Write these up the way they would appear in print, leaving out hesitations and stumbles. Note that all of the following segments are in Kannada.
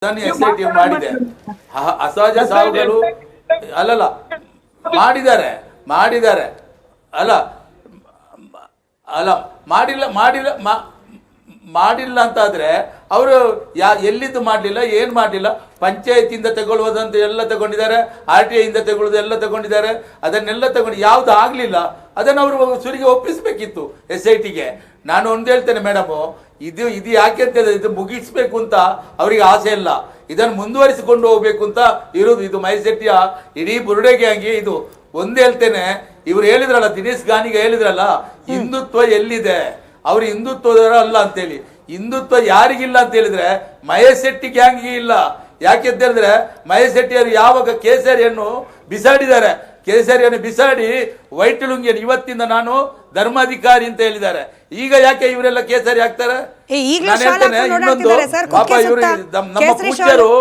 SIT ಮಾಡಿದೆ. ಅಸಹಜ ಸಾವುಗಳು ಅಲ್ಲಲ್ಲ ಮಾಡಿದ್ದಾರೆ ಅಲ್ಲ ಮಾಡಿಲ್ಲ ಅಂತಾದ್ರೆ ಅವರು ಎಲ್ಲಿದ್ದು ಮಾಡಲಿಲ್ಲ, ಏನು ಮಾಡಲಿಲ್ಲ. ಪಂಚಾಯತಿಯಿಂದ ತಗೊಳ್ಳುವುದಂತ ಎಲ್ಲ ತಗೊಂಡಿದ್ದಾರೆ, RTI ಇಂದ ತಗೊಳ್ಳೋದು ಎಲ್ಲ ತಗೊಂಡಿದ್ದಾರೆ. ಅದನ್ನೆಲ್ಲ ತಗೊಂಡು ಯಾವುದು ಆಗಲಿಲ್ಲ ಅದನ್ನು ಅವರು ಸುರಿಗೆ ಒಪ್ಪಿಸಬೇಕಿತ್ತು SITಗೆ. ನಾನು ಒಂದು ಹೇಳ್ತೇನೆ ಮೇಡಮು, ಇದು ಯಾಕೆ ಅಂತ ಹೇಳಿದ್ರೆ ಇದು ಮುಗಿಸ್ಬೇಕು ಅಂತ ಅವರಿಗೆ ಆಸೆ ಇಲ್ಲ, ಇದನ್ನು ಮುಂದುವರಿಸಿಕೊಂಡು ಹೋಗ್ಬೇಕು ಅಂತ ಇರೋದು. ಇದು ಮೈಸೆಟ್ಟಿಯ ಇಡೀ ಬುರುಡೆ ಗ್ಯಾಂಗ್ಗೆ ಇದು. ಒಂದು ಹೇಳ್ತೇನೆ, ಇವ್ರು ಹೇಳಿದ್ರಲ್ಲ, ದಿನೇಶ್ ಗಾನಿಗೆ ಹೇಳಿದ್ರಲ್ಲ, ಹಿಂದುತ್ವ ಎಲ್ಲಿದೆ, ಅವ್ರು ಹಿಂದುತ್ವದವರ ಅಲ್ಲ ಅಂತೇಳಿ. ಹಿಂದುತ್ವ ಯಾರಿಗಿಲ್ಲ ಅಂತ ಹೇಳಿದ್ರೆ ಮಹೇಶ್ ಶೆಟ್ಟಿ ಗ್ಯಾಂಗ್ಗೆ ಇಲ್ಲ. ಯಾಕೆ ಅಂತ ಹೇಳಿದ್ರೆ ಮಹೇಶ್ ಶೆಟ್ಟಿಯವರು ಯಾವಾಗ ಕೇಸರಿಯನ್ನು ಬಿಸಾಡಿದ್ದಾರೆ, ಕೇಸರಿಯನ್ನು ಬಿಸಾಡಿ ವೈಟ್ ಲುಂಗಿಯನ್ನು ಇವತ್ತಿಂದ ನಾನು ಧರ್ಮಾಧಿಕಾರಿ ಅಂತ ಹೇಳಿದ್ದಾರೆ. ಈಗ ಯಾಕೆ ಇವರೆಲ್ಲ ಕೇಸರಿ ಆಗ್ತಾರೆ? ನಾನು ಹೇಳ್ತೇನೆ ಇನ್ನೊಂದು, ಪಾಪ ಇವರು ನಮ್ಮ ಪೂಜ್ಯರು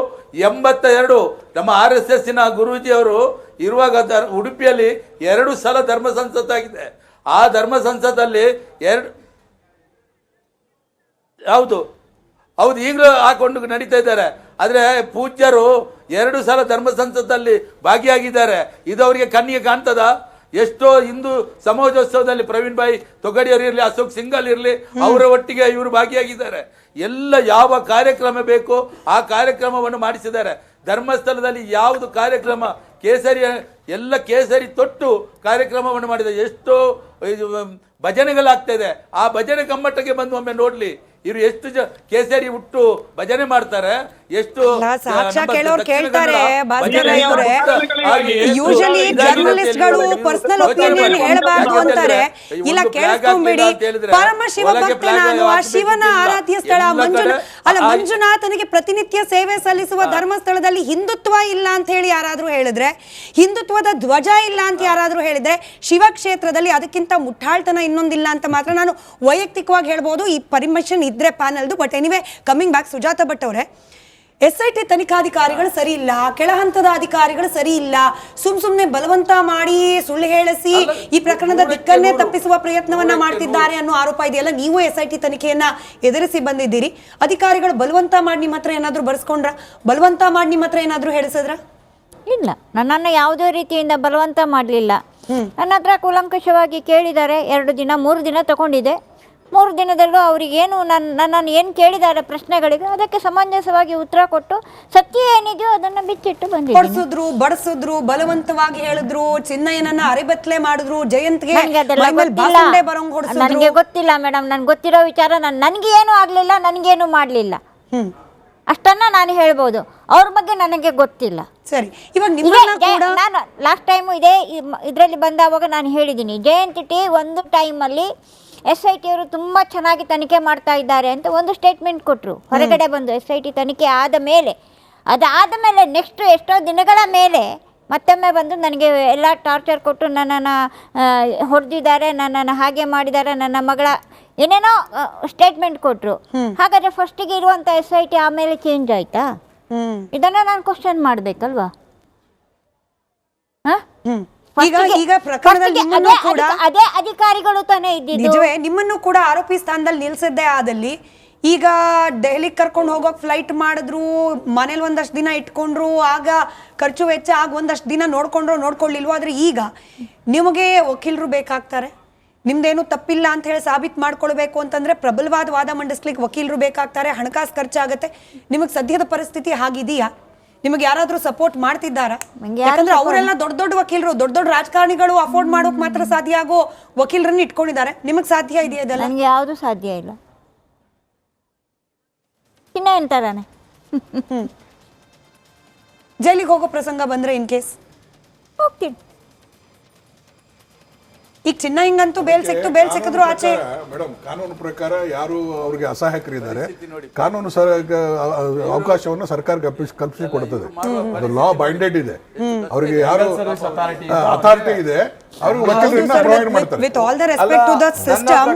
82 ನಮ್ಮ RSS ಗುರೂಜಿ ಅವರು ಇರುವಾಗ ಉಡುಪಿಯಲ್ಲಿ 2 ಸಲ ಧರ್ಮ ಸಂಸತ್ತಾಗಿದೆ. ಆ ಧರ್ಮ ಸಂಸತ್ತಲ್ಲಿ ಹೌದು ಈಗಲೂ ಹಾಕೊಂಡು ನಡೀತಾ ಇದ್ದಾರೆ. ಆದರೆ ಪೂಜ್ಯರು 2 ಸಲ ಧರ್ಮ ಸಂಸತ್ತಲ್ಲಿ ಭಾಗಿಯಾಗಿದ್ದಾರೆ. ಇದು ಅವರಿಗೆ ಕಣ್ಣಿಗೆ ಕಾಣ್ತದ? ಎಷ್ಟೋ ಹಿಂದೂ ಸಮಾಜೋತ್ಸವದಲ್ಲಿ ಪ್ರವೀಣ್ ಭಾಯಿ ತೊಗಡಿಯವರು ಇರಲಿ, ಅಶೋಕ್ ಸಿಂಗಲ್ ಇರಲಿ, ಅವರ ಒಟ್ಟಿಗೆ ಇವರು ಭಾಗಿಯಾಗಿದ್ದಾರೆ. ಎಲ್ಲ ಯಾವ ಕಾರ್ಯಕ್ರಮ ಬೇಕು ಆ ಕಾರ್ಯಕ್ರಮವನ್ನು ಮಾಡಿಸಿದ್ದಾರೆ. ಧರ್ಮಸ್ಥಳದಲ್ಲಿ ಯಾವುದು ಕಾರ್ಯಕ್ರಮ ಕೇಸರಿ ಎಲ್ಲ ಕೇಸರಿ ತೊಟ್ಟು ಕಾರ್ಯಕ್ರಮವನ್ನು ಮಾಡಿದ್ದಾರೆ. ಎಷ್ಟೋ ಭಜನೆಗಳಾಗ್ತಾ ಇದೆ. ಆ ಭಜನೆ ಕಮ್ಮಟಕ್ಕೆ ಬಂದು ಒಮ್ಮೆ ನೋಡ್ಲಿ, ಇವರು ಎಷ್ಟು ಕೇಸರಿ ಹುಟ್ಟು ಭಜನೆ ಮಾಡ್ತಾರೆ. ಎಷ್ಟು ಯೂಶಲಿ ಜರ್ನಲಿಸ್ಟ್ಗಳು ಪರ್ಸನಲ್ ಒಪಿನಿಯನ್ ಹೇಳಬಾರ್ದು ಅಂತಾರೆ. ಇಲ್ಲ ಕೇಳಿಸ್ಕೊಂಡ್ಬಿಡಿ, ಪರಮ ಶಿವ ಭಕ್ತ ನಾನು, ಆ ಶಿವನ ಆರಾಧ್ಯ ಸ್ಥಳ ಮಂಜುನಾಥನಿಗೆ ಪ್ರತಿನಿತ್ಯ ಸೇವೆ ಸಲ್ಲಿಸುವ ಧರ್ಮಸ್ಥಳದಲ್ಲಿ ಹಿಂದುತ್ವ ಇಲ್ಲ ಅಂತ ಹೇಳಿ ಯಾರಾದ್ರೂ ಹೇಳಿದ್ರೆ, ಹಿಂದುತ್ವದ ಧ್ವಜ ಇಲ್ಲ ಅಂತ ಯಾರಾದ್ರೂ ಹೇಳಿದ್ರೆ, ಶಿವಕ್ಷೇತ್ರದಲ್ಲಿ ಅದಕ್ಕಿಂತ ಮುಟ್ಟಾಳ್ತನ ಇನ್ನೊಂದಿಲ್ಲ ಅಂತ ಮಾತ್ರ ನಾನು ವೈಯಕ್ತಿಕವಾಗಿ ಹೇಳ್ಬೋದು, ಈ ಪರ್ಮಿಷನ್ ಇದ್ರೆ ಪ್ಯಾನಲ್ದು. But anyway, coming back, Sujatha Bhat ಅವರೇ, SIT ತನಿಖಾಧಿಕಾರಿಗಳು ಸರಿ ಇಲ್ಲ, ಕೆಳ ಹಂತದ ಅಧಿಕಾರಿಗಳು ಸರಿ ಇಲ್ಲ, ಸುಮ್ನೆ ಬಲವಂತ ಮಾಡಿ ಸುಳ್ಳು ಹೇಳಿಸಿ ಈ ಪ್ರಕರಣದ ದಿಕ್ಕನ್ನೇ ತಪ್ಪಿಸುವ ಪ್ರಯತ್ನವನ್ನ ಮಾಡ್ತಿದ್ದಾರೆ ಅನ್ನೋ ಆರೋಪ ಇದೆಯಲ್ಲ. ನೀವು SIT ತನಿಖೆಯನ್ನ ಎದುರಿಸಿ ಬಂದಿದ್ದೀರಿ. ಅಧಿಕಾರಿಗಳು ಬಲವಂತ ಮಾಡಿ ನಿಮ್ಮ ಹತ್ರ ಏನಾದ್ರು ಬರ್ಸ್ಕೊಂಡ್ರ, ಬಲವಂತ ಮಾಡಿ ನಿಮ್ಮ ಹತ್ರ ಏನಾದ್ರು ಹೇಳಿಸಿದ್ರ? ಇಲ್ಲ, ನನ್ನನ್ನು ಯಾವುದೇ ರೀತಿಯಿಂದ ಬಲವಂತ ಮಾಡಲಿಲ್ಲ. ನನ್ನ ಹತ್ರ ಕೂಲಂಕಷವಾಗಿ ಕೇಳಿದ್ದಾರೆ. 2 ದಿನ 3 ದಿನ ತಗೊಂಡಿದೆ. 3 ದಿನದಲ್ಲೂ ಅವರಿಗೇನು ನನ್ನನ್ನು ಏನು ಕೇಳಿದ್ದಾರೆ ಪ್ರಶ್ನೆಗಳಿಗೆ ಅದಕ್ಕೆ ಸಮಂಜಸವಾಗಿ ಉತ್ತರ ಕೊಟ್ಟು ಸತ್ಯ ಏನಿದೆಯೋ ಅದನ್ನು ಬಿಚ್ಚಿಟ್ಟು ಬಂದಿದ್ದೀನಿ. ಬಡಿಸಿದ್ರು, ಬಲವಂತವಾಗಿ ಹೇಳಿದ್ರು, ಚಿನ್ನಯ್ಯನನ್ನ ಅರೆಬತ್ಲೆ ಮಾಡಿದ್ರು, ಜಯಂತ್ಗೆ ನನಗೆ ಗೊತ್ತಿಲ್ಲ ಮೇಡಮ್. ನನ್ಗೆ ಗೊತ್ತಿರೋ ವಿಚಾರ, ನನಗೆ ಏನು ಆಗಲಿಲ್ಲ, ನನಗೇನು ಮಾಡಲಿಲ್ಲ, ಅಷ್ಟನ್ನ ನಾನು ಹೇಳ್ಬೋದು. ಅವ್ರ ಬಗ್ಗೆ ನನಗೆ ಗೊತ್ತಿಲ್ಲ. ಸರಿ, ನಾನು ಲಾಸ್ಟ್ ಟೈಮು ಇದರಲ್ಲಿ ಬಂದಾವಾಗ ನಾನು ಹೇಳಿದ್ದೀನಿ, ಜಯಂತಿ ಒಂದು ಟೈಮಲ್ಲಿ SIT ಅವರು ತುಂಬ ಚೆನ್ನಾಗಿ ತನಿಖೆ ಮಾಡ್ತಾ ಇದ್ದಾರೆ ಅಂತ ಒಂದು ಸ್ಟೇಟ್ಮೆಂಟ್ ಕೊಟ್ಟರು. ಹೊರಗಡೆ ಬಂದು SIT ತನಿಖೆ ಅದಾದ ಮೇಲೆ ನೆಕ್ಸ್ಟ್ ಎಷ್ಟೋ ದಿನಗಳ ಮೇಲೆ ಮತ್ತೊಮ್ಮೆ ಬಂದು ನನಗೆ ಎಲ್ಲ ಟಾರ್ಚರ್ ಕೊಟ್ಟು ನನ್ನನ್ನು ಹೊಡೆದಿದ್ದಾರೆ, ನನ್ನನ್ನು ಹಾಗೆ ಮಾಡಿದ್ದಾರೆ, ನನ್ನ ಮಗಳ ಏನೇನೋ ಸ್ಟೇಟ್ಮೆಂಟ್ ಕೊಟ್ಟರು. ಹಾಗಾದರೆ ಫಸ್ಟಿಗೆ ಇರುವಂಥ SIT ಆಮೇಲೆ ಚೇಂಜ್ ಆಯಿತಾ? ಇದನ್ನು ನಾನು ಕ್ವಶನ್ ಮಾಡಬೇಕಲ್ವಾ? ಅದೇ ಅಧಿಕಾರಿಗಳು ತಾನೇ ಇದ್ದಿದ್ದು. ನಿಮ್ಮನ್ನು ಕೂಡ ಆರೋಪಿ ಸ್ಥಾನದಲ್ಲಿ ನಿಲ್ಸದ್ದೇ ಆದಲ್ಲಿ ಈಗ ದೆಹಲಿಗೆ ಕರ್ಕೊಂಡು ಹೋಗೋಕೆ ಫ್ಲೈಟ್ ಮಾಡಿದ್ರು, ಮನೇಲಿ ಒಂದಷ್ಟು ದಿನ ಇಟ್ಕೊಂಡ್ರು, ಆಗ ಖರ್ಚು ವೆಚ್ಚ ಆಗ ಒಂದಷ್ಟು ದಿನ ನೋಡ್ಕೊಳ್ಳಿಲ್ವೋ. ಆದ್ರೆ ಈಗ ನಿಮಗೆ ವಕೀಲರು ಬೇಕಾಗ್ತಾರೆ. ನಿಮ್ದೇನು ತಪ್ಪಿಲ್ಲ ಅಂತ ಹೇಳಿ ಸಾಬೀತು ಮಾಡ್ಕೊಳ್ಬೇಕು ಅಂತಂದ್ರೆ ಪ್ರಬಲವಾದ ವಾದ ಮಂಡಿಸ್ಲಿಕ್ಕೆ ವಕೀಲರು ಬೇಕಾಗ್ತಾರೆ. ಹಣಕಾಸು ಖರ್ಚಾಗತ್ತೆ. ನಿಮಗೆ ಸದ್ಯದ ಪರಿಸ್ಥಿತಿ ಹಾಗಿದೆಯಾ? ನಿಮಗೆ ಯಾರಾದ್ರೂ ಸಪೋರ್ಟ್ ಮಾಡ್ತಿದ್ದಾರಾ? ಯಾಕಂದ್ರೆ ಅವರೆಲ್ಲ ದೊಡ್ಡ ವಕೀಲರು, ದೊಡ್ಡ ರಾಜಕಾರಣಿಗಳು ಅಫೋರ್ಡ್ ಮಾಡೋಕೆ ಮಾತ್ರ ಸಾಧ್ಯ ಆಗೋ ವಕೀಲರನ್ನ ಇಟ್ಕೊಂಡಿದ್ದಾರೆ. ನಿಮಗೆ ಸಾಧ್ಯ ಇದೆಯಾ? ಅದೆಲ್ಲ ನನಗೆ ಯಾವುದು ಸಾಧ್ಯ ಇಲ್ಲ. ಇನ್ನ ಎಂತಾನೆ ಜೈಲಿಗೆ ಹೋಗೋ ಪ್ರಸಂಗ ಬಂದ್ರೆ ಇನ್ ಕೇಸ್ ಹೋಗ್ತೀನಿ. ಈಗ ಚಿನ್ನ ಹಿಂಗಂತೂ ಬೇಲ್ ಸಿಕ್ಕಿದ್ರು ಆಚೆ. ಮೇಡಮ್, ಕಾನೂನು ಪ್ರಕಾರ ಯಾರು ಅವ್ರಿಗೆ ಅಸಹಾಯಕರಿದ್ದಾರೆ, ಕಾನೂನು ಅವಕಾಶವನ್ನು ಸರ್ಕಾರ ಕಲ್ಪಿಸಿ ಕೊಡುತ್ತದೆ. ಅದು ಲಾ ಬೈಂಡೆಡ್ ಇದೆ. ಅವರಿಗೆ ಯಾರು ಅಥಾರಿಟಿ ಇದೆ ಅವರು ವಕೀಲರನ್ನ ಪ್ರೊವೈಡ್ ಮಾಡ್ತಾರೆ. With all the respect to the system,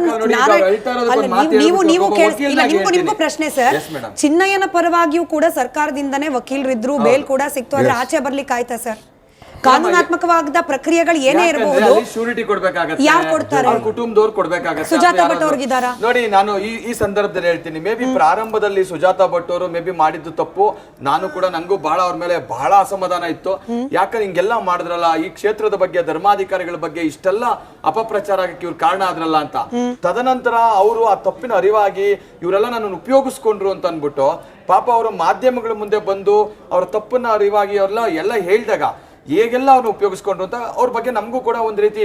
ನಿಮಗೂ ಪ್ರಶ್ನೆ ಸರ್. ಚಿನ್ನಯ್ಯನ ಪರವಾಗಿಯೂ ಕೂಡ ಸರ್ಕಾರದಿಂದನೇ ವಕೀಲರಿದ್ರು, ಬೇಲ್ ಕೂಡ ಸಿಕ್ತು. ಆದ್ರೆ ಆಚೆ ಬರ್ಲಿಕ್ಕೆ ಆಯ್ತಾ ಸರ್? ಕಾನೂನಾತ್ಮಕವಾದ ಪ್ರಕ್ರಿಯೆಗಳು ಏನೇ ಇರಬಹುದು, ಶ್ಯೂರಿಟಿ ಕೊಡ್ಬೇಕಾಗತ್ತೆ, ಯಾರು ಕೊಡ್ತಾರೆ? ಅವ್ರ ಕುಟುಂಬದವ್ರು ಕೊಡ್ಬೇಕಾಗತ್ತೆ. ಸುಜಾತಾ ಭಟ್ ಅವ್ರಿಗಿದಾರ ನೋಡಿ, ನಾನು ಈ ಸಂದರ್ಭದಲ್ಲಿ ಹೇಳ್ತೀನಿ, ಮೇ ಬಿ ಪ್ರಾರಂಭದಲ್ಲಿ ಸುಜಾತಾ ಭಟ್ ಅವರು ಮೇ ಬಿ ಮಾಡಿದ್ದು ತಪ್ಪು. ನಾನು ಕೂಡ ನಂಗೂ ಬಹಳ ಅವ್ರ ಮೇಲೆ ಬಹಳ ಅಸಮಾಧಾನ ಇತ್ತು. ಯಾಕಂದ್ರೆ ಹಿಂಗೆಲ್ಲ ಮಾಡಿದ್ರಲ್ಲ, ಈ ಕ್ಷೇತ್ರದ ಬಗ್ಗೆ, ಧರ್ಮಾಧಿಕಾರಿಗಳ ಬಗ್ಗೆ ಇಷ್ಟೆಲ್ಲ ಅಪಪ್ರಚಾರಕ್ಕೆ ಇವ್ರು ಕಾರಣ ಆದ್ರಲ್ಲ ಅಂತ. ತದನಂತರ ಅವರು ಆ ತಪ್ಪಿನ ಅರಿವಾಗಿ ಇವರೆಲ್ಲ ನನ್ನನ್ನು ಉಪಯೋಗಿಸ್ಕೊಂಡ್ರು ಅಂತ ಅನ್ಬಿಟ್ಟು ಪಾಪ ಅವರ ಮಾಧ್ಯಮಗಳ ಮುಂದೆ ಬಂದು ಅವ್ರ ತಪ್ಪನ್ನ ಅರಿವಾಗಿ ಅವ್ರೆಲ್ಲ ಎಲ್ಲ ಹೇಳಿದಾಗ ಹೇಗೆಲ್ಲ ಅವ್ರನ್ನ ಉಪಯೋಗಿಸ್ಕೊಂಡ್ರು ಅಂತ ಅವ್ರ ಬಗ್ಗೆ ನಮಗೂ ಕೂಡ ಒಂದು ರೀತಿ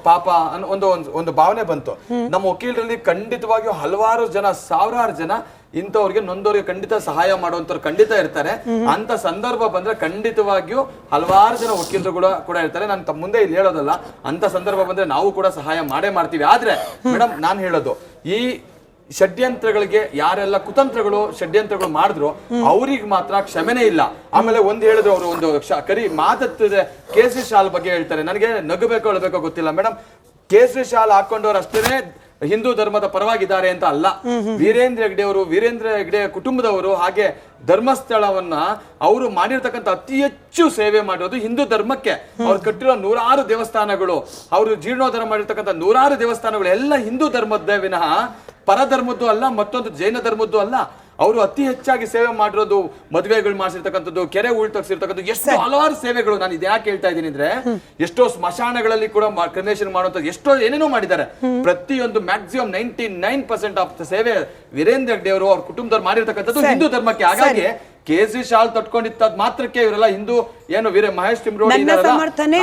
ಪಾಪ ಅನ್ನೋ ಒಂದು ಭಾವನೆ ಬಂತು. ನಮ್ಮ ವಕೀಲರಲ್ಲಿ ಖಂಡಿತವಾಗಿಯೂ ಹಲವಾರು ಜನ, ಸಾವಿರಾರು ಜನ ಇಂಥವ್ರಿಗೆ ನೊಂದವ್ರಿಗೆ ಖಂಡಿತ ಸಹಾಯ ಮಾಡುವಂತವ್ರು ಖಂಡಿತ ಇರ್ತಾರೆ. ಅಂತ ಸಂದರ್ಭ ಬಂದ್ರೆ ಖಂಡಿತವಾಗಿಯೂ ಹಲವಾರು ಜನ ವಕೀಲರು ಕೂಡ ಇರ್ತಾರೆ. ನಾನು ತಮ್ಮ ಮುಂದೆ ಇಲ್ಲಿ ಹೇಳೋದಲ್ಲ, ಅಂತ ಸಂದರ್ಭ ಬಂದ್ರೆ ನಾವು ಕೂಡ ಸಹಾಯ ಮಾಡೇ ಮಾಡ್ತೀವಿ. ಆದ್ರೆ ಮೇಡಮ್, ನಾನು ಹೇಳೋದು, ಈ ಷಡ್ಯಂತ್ರಗಳಿಗೆ ಯಾರೆಲ್ಲ ಕುತಂತ್ರಗಳು ಷಡ್ಯಂತ್ರಗಳು ಮಾಡಿದ್ರು ಅವ್ರಿಗೆ ಮಾತ್ರ ಕ್ಷಮೆನೇ ಇಲ್ಲ. ಆಮೇಲೆ ಒಂದ್ ಹೇಳಿದ್ರು, ಅವರು ಒಂದು ಕರಿ ಮಾತತ್ತಿದೆ ಕೇಸರಿ ಶಾಲ್ ಬಗ್ಗೆ ಹೇಳ್ತಾರೆ. ನನಗೆ ನಗಬೇಕೋ ಅಳ್ಬೇಕೋ ಗೊತ್ತಿಲ್ಲ ಮೇಡಮ್. ಕೇಸರಿ ಶಾಲ್ ಹಾಕೊಂಡವ್ರು ಅಷ್ಟೇನೆ ಹಿಂದೂ ಧರ್ಮದ ಪರವಾಗಿದ್ದಾರೆ ಅಂತ ಅಲ್ಲ. ವೀರೇಂದ್ರ ಹೆಗ್ಡೆ ಕುಟುಂಬದವರು ಹಾಗೆ ಧರ್ಮಸ್ಥಳವನ್ನ ಅವರು ಮಾಡಿರ್ತಕ್ಕಂಥ ಅತಿ ಹೆಚ್ಚು ಸೇವೆ ಮಾಡಿರೋದು ಹಿಂದೂ ಧರ್ಮಕ್ಕೆ. ಅವ್ರು ಕಟ್ಟಿರೋ 100 ದೇವಸ್ಥಾನಗಳು, ಅವರು ಜೀರ್ಣೋದ್ಧಾರ ಮಾಡಿರ್ತಕ್ಕಂಥ 100 ದೇವಸ್ಥಾನಗಳು ಎಲ್ಲ ಹಿಂದೂ ಧರ್ಮದ್ದೇ ವಿನಃ ಪರಧರ್ಮದ್ದು ಅಲ್ಲ, ಮತ್ತೊಂದು ಜೈನ ಧರ್ಮದ್ದು ಅಲ್ಲ. ಅವರು ಅತಿ ಹೆಚ್ಚಾಗಿ ಸೇವೆ ಮಾಡಿರೋದು ಮದುವೆಗಳು ಮಾಡಿಸಿರ್ತಕ್ಕಂಥದ್ದು, ಕೆರೆ ಉಳ್ತಕ್ಸಿರ್ತಕ್ಕಂಥದ್ದು, ಎಷ್ಟು ಹಲವಾರು ಸೇವೆಗಳು. ನಾನು ಇದು ಯಾಕೆ ಹೇಳ್ತಾ ಇದ್ದೀನಿ ಅಂದ್ರೆ, ಎಷ್ಟೋ ಸ್ಮಶಾನಗಳಲ್ಲಿ ಕೂಡ ಕ್ರಿಮೇಷನ್ ಮಾಡುವಂಥದ್ದು, ಎಷ್ಟೋ ಏನೇನೋ ಮಾಡಿದ್ದಾರೆ. ಪ್ರತಿಯೊಂದು ಮ್ಯಾಕ್ಸಿಮಮ್ 99% ಆಫ್ ಸೇವೆ ವೀರೇಂದ್ರ ಹೆಗ್ಡೆ ಅವರು ಅವ್ರ ಕುಟುಂಬದವ್ರು ಮಾಡಿರ್ತಕ್ಕಂಥದ್ದು ಹಿಂದೂ ಧರ್ಮಕ್ಕೆ. ಹಾಗಾಗಿ ಕೇಸರಿ ಶಾಲ್ ತಟ್ಕೊಂಡಿದ್ದ ಮಾತ್ರಕ್ಕೆ ಇವರೆಲ್ಲ ಹಿಂದೂ ಏನು ಮಹೇಶ್ ಟಿಮ್ರೋಡಿ ನನ್ನ ಸಮರ್ಥನೆ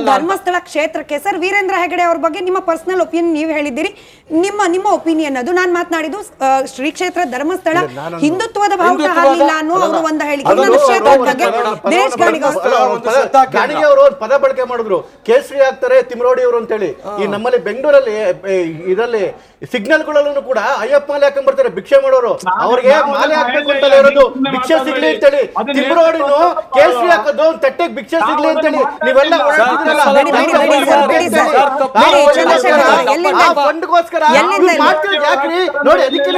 ಧರ್ಮಸ್ಥಳ ಕ್ಷೇತ್ರಕ್ಕೆ. ಸರ್, ವೀರೇಂದ್ರ ಹೆಗಡೆ ಅವ್ರ ಬಗ್ಗೆ ನಿಮ್ಮ ಪರ್ಸನಲ್ ಒಪಿನಿಯನ್ ನೀವು ಹೇಳಿದ್ದೀರಿ, ನಿಮ್ಮ ಒಪಿನಿಯನ್ ಅದು. ನಾನು ಮಾತನಾಡಿದ್ದು ಶ್ರೀ ಕ್ಷೇತ್ರ ಧರ್ಮಸ್ಥಳ ಹಿಂದುತ್ವದ ಭಾವುಟ ಹಾಲಿಲ್ಲ ಅನ್ನೋ ಅವರು ಒಂದು ಹೇಳಿಕೆ. ನನ್ನ ಕ್ಷೇತ್ರದ ಬಗ್ಗೆ ದಿನೇಶ್ ಗಾಣಿಗೆ ಅವರು ಒಂದು ಪದ ಬಳಕೆ ಮಾಡಿದ್ರು, ಕೇಸರಿ ಆಗ್ತಾರೆ ತಿಮ್ರೋಡಿ ಅವರು ಅಂತ ಹೇಳಿ. ಈ ನಮ್ಮಲ್ಲಿ ಬೆಂಗಳೂರಲ್ಲಿ ಇದರಲ್ಲಿ ಸಿಗ್ನಲ್ ಗಳಲ್ಲೂ ಕೂಡ ಅಯ್ಯಪ್ಪ ಮಾಲೆ ಹಾಕೊಂಡ್ ಬರ್ತಾರೆ ಭಿಕ್ಷೆ ಮಾಡೋರು. ಅವ್ರಿಗೆ ಮಾಲೆ ಹಾಕ್ಬೇಕು ಅಂತ ಇರೋದು, ಭಿಕ್ಷೆ ಸಿಗ್ಲಿ ಅಂತೇಳಿ. ತಿಮ್ರೋಡಿನು ಕೇಸರಿ ಹಾಕೋದು ತಟ್ಟೆಗೆ ಭಿಕ್ಷೆ ಸಿಗ್ಲಿ ಅಂತೇಳಿ ನೀವೆಲ್ಲ ಫಂಡ್ಗೋಸ್ಕರ ಯಾಕ್ರಿ ನೋಡಿ. ಅದಕ್ಕೆ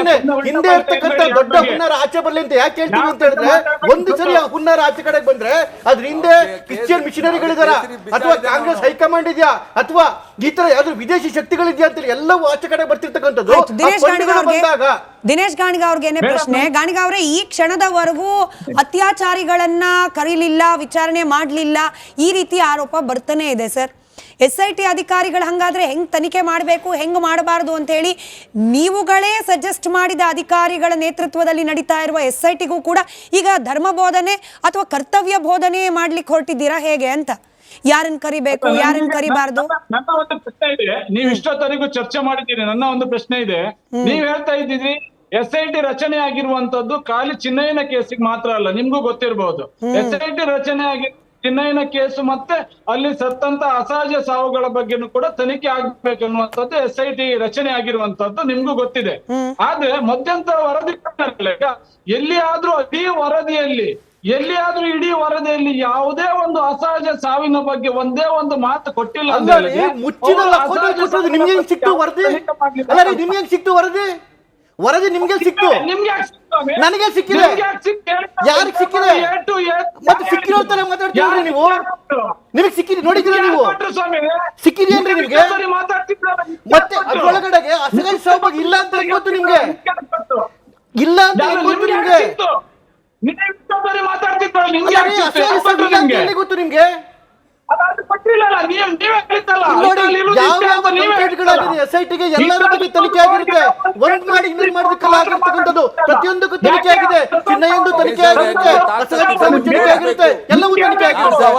ಹಿಂದೆ ಇರ್ತಕ್ಕಂಥ ದೊಡ್ಡ ಹುನ್ನಾರ ಆಚೆ ಬರ್ಲಿ ಅಂತ ಯಾಕೆ ಹೇಳ್ತೀವಿ ಅಂತ ಹೇಳಿದ್ರೆ, ಒಂದು ಸರಿ ಆ ಹುನ್ನಾರ ಆಚೆ ಕಡೆಗೆ ಬಂದ್ರೆ ಅದ್ರ ಹಿಂದೆ ಕ್ರಿಶ್ಚಿಯನ್ ಮಿಷನರಿಗಳಿದಾರ, ಅಥವಾ ಕಾಂಗ್ರೆಸ್ ಹೈಕಮಾಂಡ್ ಇದೆಯಾ, ಅಥವಾ ಈ ತರ ಯಾವ್ದು ವಿದೇಶಿ ಶಕ್ತಿಗಳಿದ್ಯಾ ಅಂತೇಳಿ ಎಲ್ಲವೂ ಆಚೆ ಕಡೆ ಬರ್ತಿರ್ತಕ್ಕಂಥದ್ದು. ದಿನೇಶ್ ಗಾಣಿಗ ಅವ್ರಿಗೇನೆ ಪ್ರಶ್ನೆ. ಗಾಣಿಗ ಅವರೇ, ಈ ಕ್ಷಣದವರೆಗೂ ಅತ್ಯಾಚಾರಿಗಳನ್ನ ಕರೀಲಿಲ್ಲ, ವಿಚಾರಣೆ ಮಾಡಲಿಲ್ಲ, ಈ ರೀತಿ ಆರೋಪ ಬರ್ತಾನೆ ಇದೆ ಸರ್. SIT ಅಧಿಕಾರಿಗಳು ಹಂಗಾದ್ರೆ ಹೆಂಗ್ ತನಿಖೆ ಮಾಡಬೇಕು, ಹೆಂಗ್ ಮಾಡಬಾರದು ಅಂತ ಹೇಳಿ ನೀವುಗಳೇ ಸಜೆಸ್ಟ್ ಮಾಡಿದ ಅಧಿಕಾರಿಗಳ ನೇತೃತ್ವದಲ್ಲಿ ನಡೀತಾ ಇರುವ SITಗೂ ಕೂಡ ಈಗ ಧರ್ಮ ಬೋಧನೆ ಅಥವಾ ಕರ್ತವ್ಯ ಬೋಧನೆ ಮಾಡ್ಲಿಕ್ಕೆ ಹೊರಟಿದ್ದೀರಾ ಹೇಗೆ ಅಂತ? ಯಾರನ್ನ ಕರಿಬೇಕು, ಯಾರನ್ನ ಕರಿಬಾರ್ದು? ನನ್ನ ಒಂದು ಪ್ರಶ್ನೆ ಇದೆ, ನೀವು ಇಷ್ಟೊತ್ತವರೆಗೂ ಚರ್ಚೆ ಮಾಡಿದ್ದೀರಿ. ನನ್ನ ಒಂದು ಪ್ರಶ್ನೆ ಇದೆ, ನೀವ್ ಹೇಳ್ತಾ ಇದ್ದೀರಿ SIT ರಚನೆ ಆಗಿರುವಂತದ್ದು ಖಾಲಿ ಚಿನ್ನಯ್ಯನ ಕೇಸಿಗೆ ಮಾತ್ರ ಅಲ್ಲ, ನಿಮ್ಗೂ ಗೊತ್ತಿರಬಹುದು. SIT ರಚನೆ ಆಗಿ ಚಿನ್ನಯ್ಯನ ಕೇಸು ಮತ್ತೆ ಅಲ್ಲಿ ಸತ್ತಂತ ಅಸಹಜ ಸಾವುಗಳ ಬಗ್ಗೆನೂ ಕೂಡ ತನಿಖೆ ಆಗ್ಬೇಕನ್ನುವಂಥದ್ದು SIT ರಚನೆ ಆಗಿರುವಂತದ್ದು ನಿಮ್ಗೂ ಗೊತ್ತಿದೆ. ಆದ್ರೆ ಮಧ್ಯಂತರ ವರದಿ ಎಲ್ಲಿಯಾದ್ರೂ ಇಡೀ ವರದಿಯಲ್ಲಿ ಯಾವುದೇ ಒಂದು ಅಸಹಜ ಸಾವಿನ ಬಗ್ಗೆ ಒಂದೇ ಒಂದು ಮಾತು ಕೊಟ್ಟಿಲ್ಲ. ನಿಮ್ಗೆ ಸಿಕ್ತು ವರದಿ? ನಿಮ್ಗೆ ಸಿಕ್ತು ವರದಿ ನಿಮ್ಗೆ ಸಿಕ್ತು, ನನಗೆ ಸಿಕ್ಕಿದೆ. ಯಾರಿಗೆ ಸಿಕ್ಕಿದೆ? ಮತ್ತೆ ಸಿಕ್ಕಿರೋ ತರ ಮಾತಾಡ್ತೀರಿ ನೀವು. ನಿಮಗೆ ಸಿಕ್ಕಿದೆ ನೋಡಿದ್ರೆ ನೀವು ಸಿಕ್ಕಿದೆಯೇನ್ರಿ ನಿಮ್ಗೆ? ಮತ್ತೆ ಅದ್ರೊಳಗಡೆಗೆ ಅಸಹಜ ಸಾವು ಬಗ್ಗೆ ಇಲ್ಲ ಅಂತ ಗೊತ್ತು ನಿಮ್ಗೆ? ಇಲ್ಲ ಅಂತ ಗೊತ್ತು ನಿಮ್ಗೆ? ಗೊತ್ತು ನಿಮ್ಗೆ? SITಗೆ ಎಲ್ಲರ ಬಗ್ಗೆ ತನಿಖೆ ಆಗಿರುತ್ತೆ. ಒಂದ್ ಮಾಡಿ ಇನ್ನೊಂದು ಮಾಡೋದಕ್ಕೆಲ್ಲ ಆಗಿರ್ತಕ್ಕಂಥದ್ದು ಪ್ರತಿಯೊಂದಕ್ಕೂ ತನಿಖೆ ಆಗಿದೆ. ಚಿನ್ನಯ್ಯಂದು ತನಿಖೆ ಆಗಿರುತ್ತೆ, ತನಿಖೆ ಆಗಿರುತ್ತೆ, ಎಲ್ಲವೂ ತನಿಖೆ ಆಗಿರುತ್ತೆ.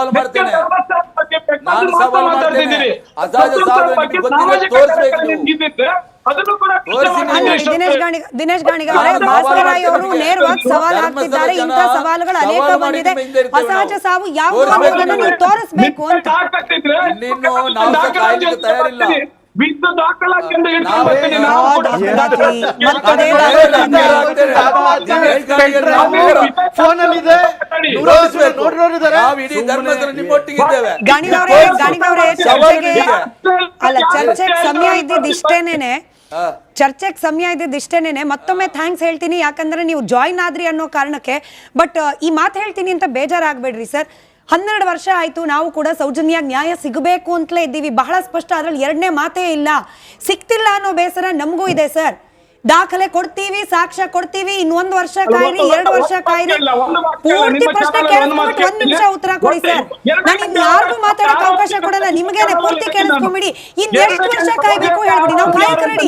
ದಿನೇಶ್ ಗಾಣಿಗ ಅವರೇ, ಭಾಸ್ಕರ್ ರಾಯ್ ಅವರು ನೇರವಾಗಿ ಸವಾಲು ಹಾಕ್ತಿದ್ದಾರೆ. ಇಂಥ ಸವಾಲುಗಳು ಅನೇಕ ಬಂದಿದೆ. ಅಸಹಜ ಸಾವು ಯಾವ ಅನ್ನೋದನ್ನು ನೀವು ತೋರಿಸಬೇಕು ಅಂತ. ಚರ್ಚೆಗೆ ಸಮಯ ಇದ್ದಿದ್ದೇನೆ. ಮತ್ತೊಮ್ಮೆ ಥ್ಯಾಂಕ್ಸ್ ಹೇಳ್ತೀನಿ, ಯಾಕಂದ್ರೆ ನೀವು ಜಾಯಿನ್ ಆದ್ರಿ ಅನ್ನೋ ಕಾರಣಕ್ಕೆ. ಬಟ್ ಈ ಮಾತು ಹೇಳ್ತೀನಿ ಅಂತ ಬೇಜಾರಾಗಬೇಡ್ರಿ ಸರ್. 12 ವರ್ಷ ಆಯ್ತು, ನಾವು ಕೂಡ ಸೌಜನ್ಯ ನ್ಯಾಯ ಸಿಗಬೇಕು ಅಂತಲೇ ಇದ್ದೀವಿ, ಬಹಳ ಸ್ಪಷ್ಟ. ಅದ್ರಲ್ಲಿ ಎರಡನೇ ಮಾತೇ ಇಲ್ಲ. ಸಿಕ್ತಿಲ್ಲ ಅನ್ನೋ ಬೇಸರ ನಮಗೂ ಇದೆ ಸರ್. ದಾಖಲೆ ಕೊಡ್ತೀವಿ, ಸಾಕ್ಷ್ಯ ಕೊಡ್ತೀವಿ, ಇನ್ನೊಂದು ವರ್ಷ ಕಾಯಿರಿ, 2 ವರ್ಷ ಕಾಯಿರಿ. ಪೂರ್ತಿ ಪ್ರಶ್ನೆ ಕೇಳಿಸ್ಕೊಂಡ್ಬಿಟ್ಟು 1 ನಿಮಿಷ ಉತ್ತರ ಕೊಡಿ ಸರ್. ನಾನು ಇನ್ ಯಾರಿಗೂ ಮಾತಾಡಕ್ ಅವಕಾಶ ಕೊಡಲ್ಲ, ನಿಮ್ಗೇನೆ ಪೂರ್ತಿ ಕೇಳಿಸ್ಕೊಂಬಿಡಿ. ಇನ್ ಎಷ್ಟು ವರ್ಷ ಕಾಯ್ಬೇಕು ಹೇಳ್ಬಿಡಿ, ನಾವು ಕಾಯಕರಡಿ.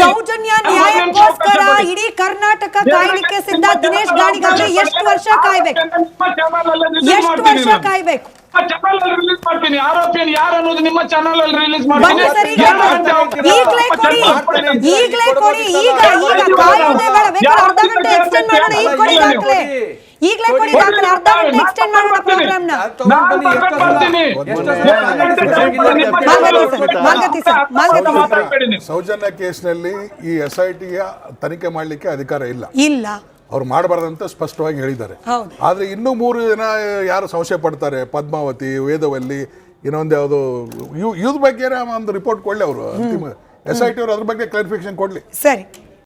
ಸೌಜನ್ಯ ನ್ಯಾಯಕ್ಕೋಸ್ಕರ ಇಡೀ ಕರ್ನಾಟಕ ಕಾಯ್ಲಿಕ್ಕೆ ಸಿದ್ಧ. ದಿನೇಶ್ ಗಾಣಿಗೌಡ್ರೆ ಎಷ್ಟು ವರ್ಷ ಕಾಯ್ಬೇಕು? ಎಷ್ಟು ವರ್ಷ ಕಾಯ್ಬೇಕು? ರಿಲೀಸ್ ಮಾಡ್ತೀನಿ. ಆರೋಪಿಯನ್ನು ಯಾರು ಅನ್ನೋದು ನಿಮ್ಮ ಚಾನಲ್ ಅಲ್ಲಿ ರಿಲೀಸ್ ಬನ್ನಿ ಸರ್, ಈಗಲೇ ಕೊಡಿ, ಈಗಲೇ ಕೊಡಿ. ಈಗ ಕಾಯೋದೇ ಬೇಡ, ಬೇಕಾದ್ರೆ ಅರ್ಧ ಗಂಟೆ ಎಕ್ಸ್ಟೆಂಡ್ ಮಾಡೋಣ. ಈಗ ಕೊಡಿ ದಾಖಲೆ, ಈಗಲೇ ಕೊಡಿ ದಾಖಲೆ, ಅರ್ಧ ಗಂಟೆ ಎಕ್ಸ್ಟೆಂಡ್ ಮಾಡೋಣ ಪ್ರೋಗ್ರಾಮ್ ನ. ಸೌಜನ್ಯ ಕೇಸ್ನಲ್ಲಿ ಈ SITಯ ತನಿಖೆ ಮಾಡ್ಲಿಕ್ಕೆ ಅಧಿಕಾರ ಇಲ್ಲ. ಅವ್ರು ಮಾಡಬಾರ್ದಂತ ಸ್ಪಷ್ಟವಾಗಿ ಹೇಳಿದ್ದಾರೆ. ಆದ್ರೆ ಇನ್ನೂ 3 ಜನ ಯಾರು ಸಂಶಯ ಪಡ್ತಾರೆ, ಪದ್ಮಾವತಿ, ವೇದವಲ್ಲಿ, ಇನ್ನೊಂದು ಯಾವುದು ಇವ್ರ ಬಗ್ಗೆ ಒಂದು ರಿಪೋರ್ಟ್ ಕೊಡ್ಲಿ ಅವರು. ಅಂತಿಮ SIT ಅವರು ಅದ್ರ ಬಗ್ಗೆ ಕ್ಲಾರಿಫಿಕೇಶನ್ ಕೊಡ್ಲಿ. ಸರಿ.